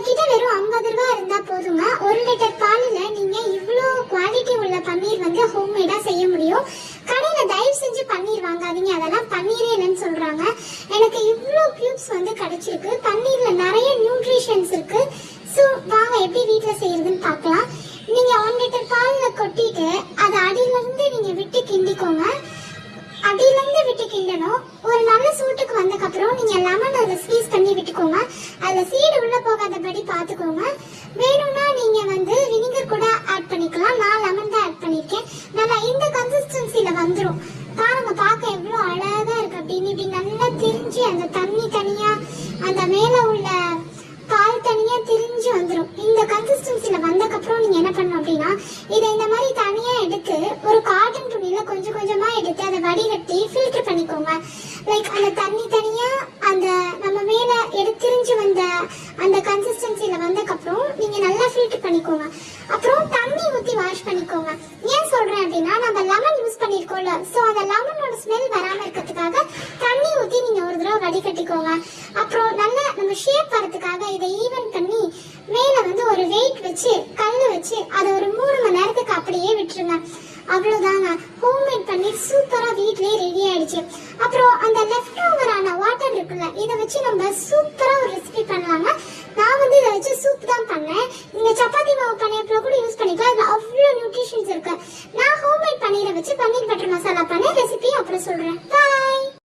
உங்ககிட்ட வெறும் 50 ரூபாய் இருந்தா போதுங்க. 1 லிட்டர் பாலில் நீங்க இவ்வளோ குவாலிட்டி உள்ள பன்னீர் வந்து ஹோம்மேடா செய்ய முடியும். கடையில தயவு செஞ்சு பன்னீர் வாங்காதீங்க, அதெல்லாம் பன்னீரே இல்லைன்னு சொல்றாங்க. எனக்கு இவ்வளோ கியூப்ஸ் வந்து கிடைச்சிருக்கு. பன்னீர்ல நிறைய நியூட்ரிஷன்ஸ் இருக்கு. ஸோ வாங்க எப்படி வீட்டில் செய்யறதுன்னு பார்க்கலாம். நீங்க 1 லிட்டர் பாலில் கொட்டிட்டு அதை அடியிலிருந்து நீங்க விட்டு கிண்டிக்கோங்க. அடியிலிருந்து விட்டு கிண்டணும். ஒரு நல்ல சூட்டுக்கு வந்ததுக்கப்புறம் நீங்க லெமன் அதை ஸ்வீஸ் பண்ணி விட்டுக்கோங்க. அதில் சீடு உள்ள போகாதபடி பார்த்துக்கோங்க. வேணும்னா நீங்க வந்து வினிகர் கூட ஆட் பண்ணிக்கலாம். நான் லெமன் தான் ஆட் பண்ணியிருக்கேன். நல்லா இந்த கன்சிஸ்டன்சில வந்துடும். பாருங்க, பார்க்க எவ்வளோ அழகா இருக்கு. அப்படின்னு இப்படி நல்லா திரிஞ்சு அந்த தண்ணி தனியா அந்த மேல உள்ள பால் தனியா திரிஞ்சு வந்துடும். இந்த கன்சிஸ்டன்சில வந்ததுக்கப்புறம் நீங்க என்ன பண்ணணும் அப்படின்னா, இதை இந்த மாதிரி தனியா எடுத்து ஒரு காட்டன் துணியில கொஞ்சம் கொஞ்சமா எடுத்து அதை வடிகட்டி ஃபில்டர் பண்ணிக்கோங்க. லைக் அந்த தண்ணி தனியா அந்த நம்ம மேல எடுத்திரிஞ்சு வந்த அந்த கன்சிஸ்டன்சில வந்ததுக்கப்புறம் நீங்க நல்லா ஃபில்டர் பண்ணிக்கோங்க. அப்புறம் தண்ணி ஊற்றி வாஷ் பண்ணிக்கோங்க. ஏன் சொல்றேன் அப்படின்னா, நம்ம லெமன் யூஸ் பண்ணிருக்கோம்ல, ஸோ அந்த லெமனோட ஸ்மெல் வராம இருக்கிறதுக்காக தண்ணி ஊற்றி நீங்க ஒரு தடவை வடிகட்டிக்கோங்க. அப்புறம் நல்லா நம்ம ஷேப் வரதுக்காக இதை ஈவன் பண்ணி மேல வந்து ஒரு வெயிட் வச்சு கல்லு வச்சு அதை ஒரு 3 மணி நேரத்துக்கு அப்படியே விட்டுருங்க. அவ்வளவுதாங்க, ஹோம்மேட் பன்னீர் சூப்பரா வீட்லயே ரெடி ஆயிடுச்சு. அப்புறம் அந்த லெஃப்ட் ஓவரான வாட்டர் இருக்குல்ல, இதை வச்சு நம்ம சூப்பரா ஒரு ரெசிபி பண்ணலாங்க. நான் வந்து இதை வச்சு சூப் தான் பண்ணேன். நீங்க சப்பாத்தி மாவு பன்னீர் கூட யூஸ் பண்ணிக்கலாம். இதுல அவ்வளவு நியூட்ரிஷன்ஸ் இருக்கு. நான் ஹோம்மேட் பன்னீரை வச்சு பன்னீர் பட்டர் மசாலா பண்ணேன். ரெசிபி அப்புறம் சொல்றேன்.